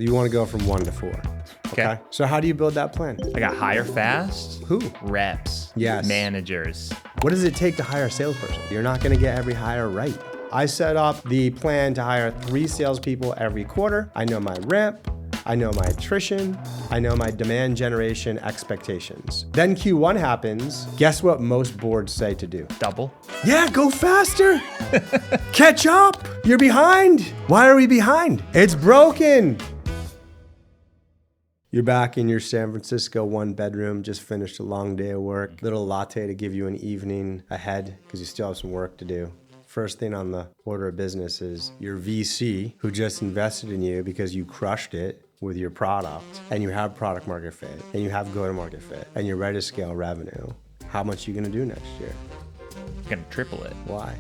You want to go from 1 to 4. Okay. So how do you build that plan? I got hire fast. Who? Reps. Yes. Managers. What does it take to hire a salesperson? You're not going to get every hire right. I set up the plan to hire 3 salespeople every quarter. I know my ramp. I know my attrition. I know my demand generation expectations. Then Q1 happens. Guess what most boards say to do? Double. Yeah, go faster. Catch up. You're behind. Why are we behind? It's broken. You're back in your San Francisco 1-bedroom, just finished a long day of work. Little latte to give you an evening ahead because you still have some work to do. First thing on the order of business is your VC who just invested in you because you crushed it with your product and you have product market fit and you have go-to-market fit and you're ready to scale revenue. How much are you gonna do next year? I'm gonna triple it. Why?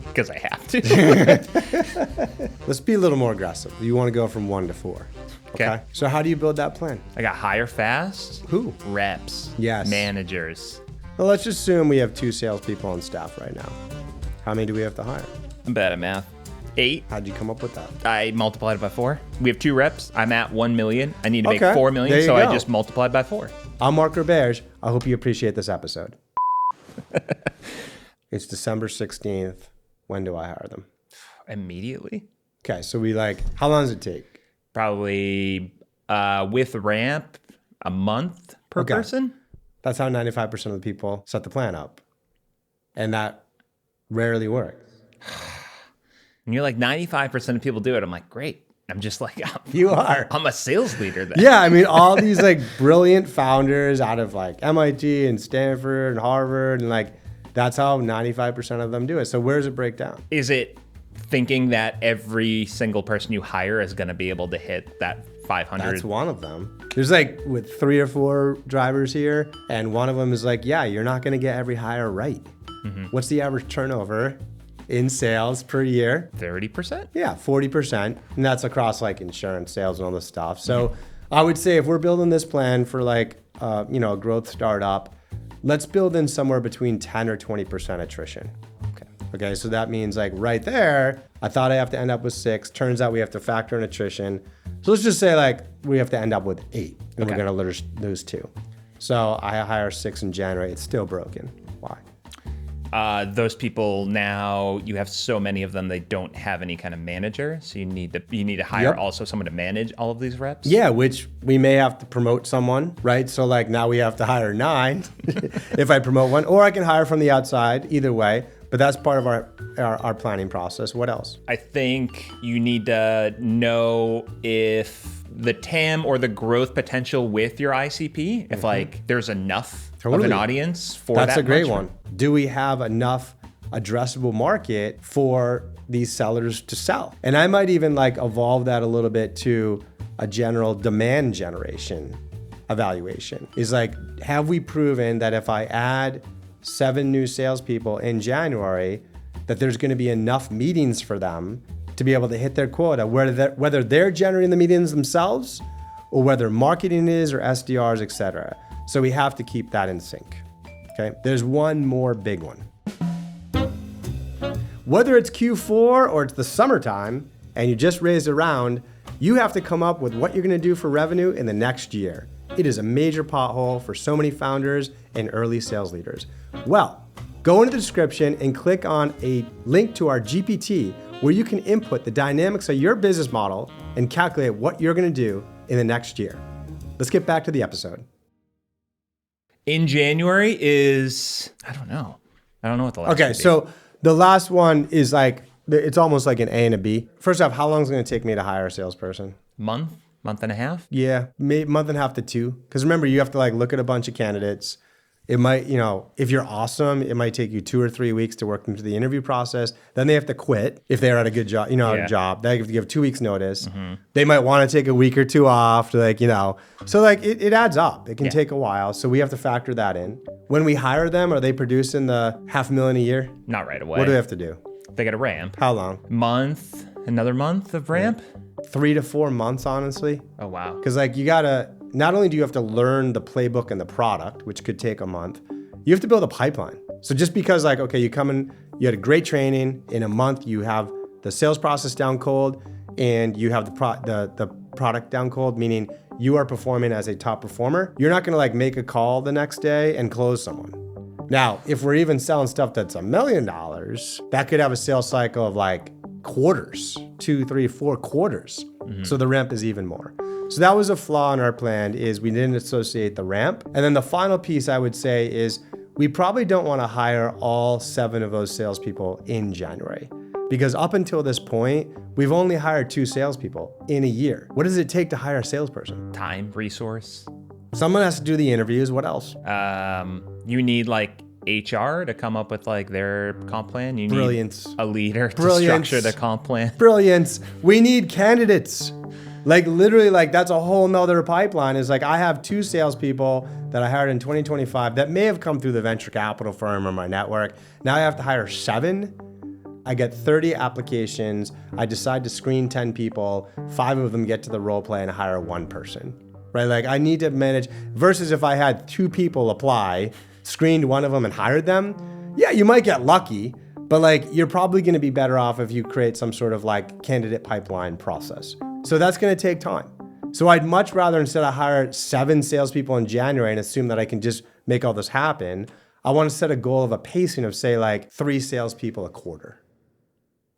Because I have to. Let's be a little more aggressive. You wanna go from 1 to 4. Okay. So how do you build that plan? I got hire fast. Who? Reps. Yes. Managers. Well, let's just assume we have 2 salespeople on staff right now. How many do we have to hire? I'm bad at math. 8. How'd you come up with that? I multiplied it by 4. We have 2 reps. I'm at 1 million. I need to make Okay. 4 million, There you so I go. just multiplied by 4. I'm Mark Roberge. I hope you appreciate this episode. It's December 16th. When do I hire them? Immediately? Okay, so how long does it take? Probably with ramp, a month per Okay. person. That's how 95% of the people set the plan up. And that rarely works. And you're like, 95% of people do it. I'm like, great. I'm just like, You are. I'm a sales leader then. Yeah, I mean, all these brilliant founders out of MIT and Stanford and Harvard, and that's how 95% of them do it. So where does it break down? Is it thinking that every single person you hire is going to be able to hit that 500? That's one of them. There's with 3 or 4 drivers here, and one of them is yeah, you're not going to get every hire right. Mm-hmm. What's the average turnover in sales per year? 30%? Yeah, 40%. And that's across insurance, sales, and all this stuff. So I would say if we're building this plan for a growth startup, let's build in somewhere between 10 or 20% attrition. Okay, so that means right there, I thought I have to end up with 6. Turns out we have to factor in attrition. So let's just say we have to end up with 8 and we're gonna lose 2. So I hire 6 in January, it's still broken. Why? Those people now, you have so many of them, they don't have any kind of manager. So you need to hire also someone to manage all of these reps. Yeah, which we may have to promote someone, right? So now we have to hire 9 if I promote one, or I can hire from the outside, either way. But that's part of our planning process. What else? I think you need to know if the TAM or the growth potential with your ICP, if there's enough of an audience for that. That's a great much. one. Do we have enough addressable market for these sellers to sell? And I might even evolve that a little bit to a general demand generation evaluation. Is have we proven that if I add 7 new salespeople in January, that there's going to be enough meetings for them to be able to hit their quota, whether they're generating the meetings themselves or whether marketing is or SDRs, etc. So we have to keep that in sync. Okay. There's one more big one. Whether it's Q4 or it's the summertime and you just raised a round, you have to come up with what you're going to do for revenue in the next year. It is a major pothole for so many founders and early sales leaders. Well, go into the description and click on a link to our GPT where you can input the dynamics of your business model and calculate what you're going to do in the next year. Let's get back to the episode. In January is, I don't know what the last Okay, would be. so the last one is it's almost like an A and a B. First off, how long is it going to take me to hire a salesperson? month and a half. Yeah, maybe month and a half to 2. Because remember, you have to look at a bunch of candidates. It might, if you're awesome, it might take you 2 or 3 weeks to work them through the interview process. Then they have to quit if they're at a good job, a job. They have to give 2 weeks notice. Mm-hmm. They might want to take a week or 2 off to So it adds up. It can take a while. So we have to factor that in. When we hire them, are they producing the $500,000 a year? Not right away. What do we have to do? They got a ramp. How long? Another month of ramp. 3 to 4 months, honestly. Oh, wow. Because you gotta, not only do you have to learn the playbook and the product, which could take a month, you have to build a pipeline. So just because okay, you come in, you had a great training, in a month you have the sales process down cold, and you have the product down cold, meaning you are performing as a top performer, you're not gonna like make a call the next day and close someone. Now, if we're even selling stuff that's $1 million, that could have a sales cycle of like quarters, 2, 3, 4 quarters. So the ramp is even more. So that was a flaw in our plan, is we didn't associate the ramp. And then the final piece I would say is we probably don't want to hire all 7 of those salespeople in January, because up until this point, we've only hired 2 salespeople in a year. What does it take to hire a salesperson? Time, resource. Someone has to do the interviews. What else? You need like HR to come up with like their comp plan. You need Brilliance. a leader to Brilliance. structure the comp plan. Brilliance. We need candidates. Like literally, like that's a whole nother pipeline. Is like I have 2 salespeople that I hired in 2025 that may have come through the venture capital firm or my network. Now I have to hire 7. I get 30 applications. I decide to screen 10 people. 5 of them get to the role play and I hire 1 person, right? Like I need to manage, versus if I had 2 people apply, screened 1 of them and hired them. Yeah, you might get lucky, but like you're probably gonna be better off if you create some sort of like candidate pipeline process. So that's gonna take time. So I'd much rather, instead of hire 7 salespeople in January and assume that I can just make all this happen, I wanna set a goal of a pacing of say like 3 salespeople a quarter.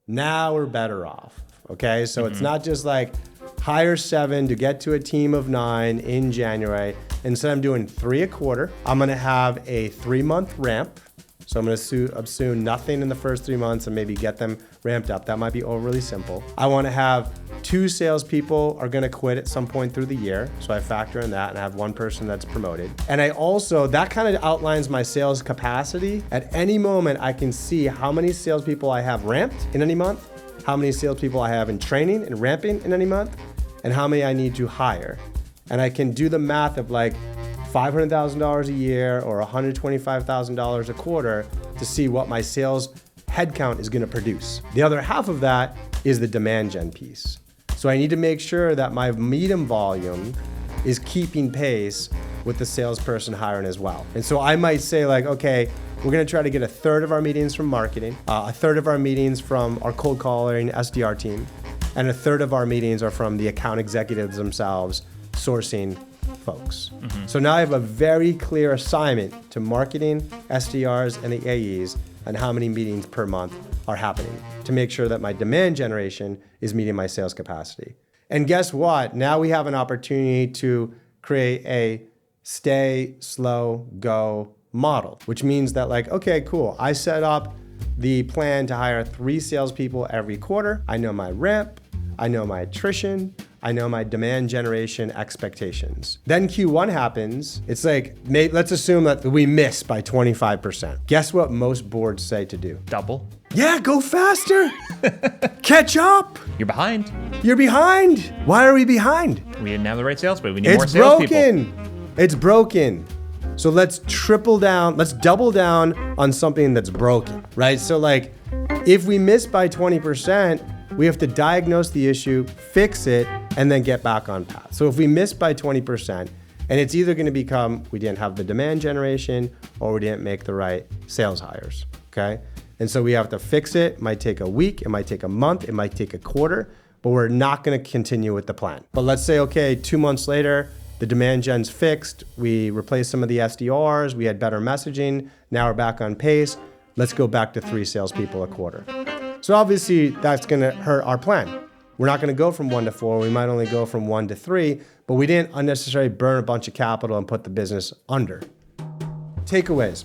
Now we're better off, okay? So it's not just like hire 7 to get to a team of 9 in January. Instead I'm doing 3 a quarter. I'm gonna have a 3-month ramp. So I'm gonna assume nothing in the first 3 months and maybe get them ramped up. That might be overly simple. I wanna have 2 salespeople are gonna quit at some point through the year. So I factor in that and I have 1 person that's promoted. And I also, that kind of outlines my sales capacity. At any moment, I can see how many salespeople I have ramped in any month, how many salespeople I have in training and ramping in any month, and how many I need to hire. And I can do the math of like $500,000 a year or $125,000 a quarter to see what my sales headcount is gonna produce. The other half of that is the demand gen piece. So I need to make sure that my medium volume is keeping pace with the salesperson hiring as well. And so I might say like, okay, we're gonna try to get 1/3 of our meetings from marketing, 1/3 of our meetings from our cold calling SDR team, and 1/3 of our meetings are from the account executives themselves sourcing folks. So now I have a very clear assignment to marketing, SDRs, and the AEs on how many meetings per month are happening to make sure that my demand generation is meeting my sales capacity. And guess what? Now we have an opportunity to create a stay, slow, go model, which means that like, okay, cool. I set up the plan to hire 3 salespeople every quarter. I know my ramp, I know my attrition, I know my demand generation expectations. Then Q1 happens. It's like, let's assume that we miss by 25%. Guess what most boards say to do? Double. Yeah, go faster. Catch up. You're behind. You're behind. Why are we behind? We didn't have the right sales, but we need more salespeople. It's broken. So let's triple down, let's double down on something that's broken, right? So like, if we miss by 20%, we have to diagnose the issue, fix it, and then get back on path. So if we miss by 20%, and it's either gonna become we didn't have the demand generation or we didn't make the right sales hires, okay? And so we have to fix it. It might take a week, it might take a month, it might take a quarter, but we're not gonna continue with the plan. But let's say, okay, 2 months later, the demand gen's fixed, we replaced some of the SDRs, we had better messaging, now we're back on pace, let's go back to 3 salespeople a quarter. So obviously that's gonna hurt our plan. We're not gonna go from 1 to 4, we might only go from 1 to 3, but we didn't unnecessarily burn a bunch of capital and put the business under. Takeaways.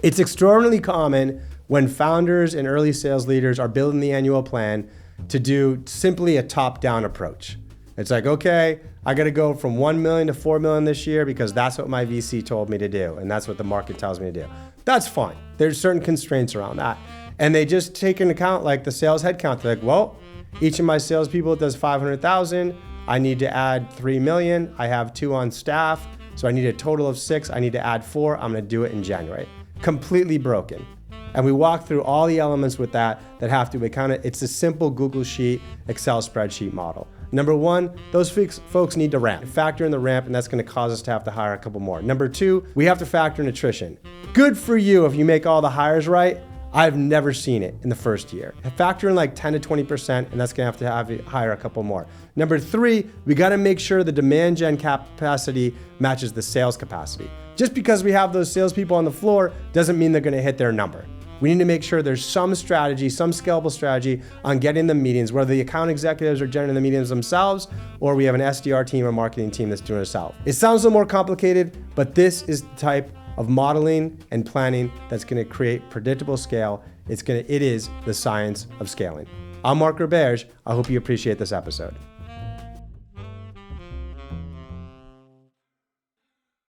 It's extraordinarily common when founders and early sales leaders are building the annual plan to do simply a top-down approach. It's like, okay, I gotta go from 1 million to 4 million this year because that's what my VC told me to do, and that's what the market tells me to do. That's fine. There's certain constraints around that. And they just take into account like the sales headcount. They're like, well, each of my salespeople does 500,000. I need to add 3 million. I have 2 on staff. So I need a total of 6. I need to add 4. I'm gonna do it in January. Completely broken. And we walk through all the elements with that have to be counted. It's a simple Google Sheet, Excel spreadsheet model. Number 1, those folks need to ramp. Factor in the ramp, and that's gonna cause us to have to hire a couple more. Number 2, we have to factor in attrition. Good for you if you make all the hires right. I've never seen it in the first year. Factor in like 10 to 20%, and that's gonna have to hire a couple more. Number 3, we gotta make sure the demand gen capacity matches the sales capacity. Just because we have those salespeople on the floor doesn't mean they're gonna hit their number. We need to make sure there's some strategy, some scalable strategy on getting the meetings, whether the account executives are generating the meetings themselves, or we have an SDR team or marketing team that's doing it itself. It sounds a little more complicated, but this is the type of modeling and planning that's gonna create predictable scale. It is the science of scaling. I'm Mark Roberge. I hope you appreciate this episode.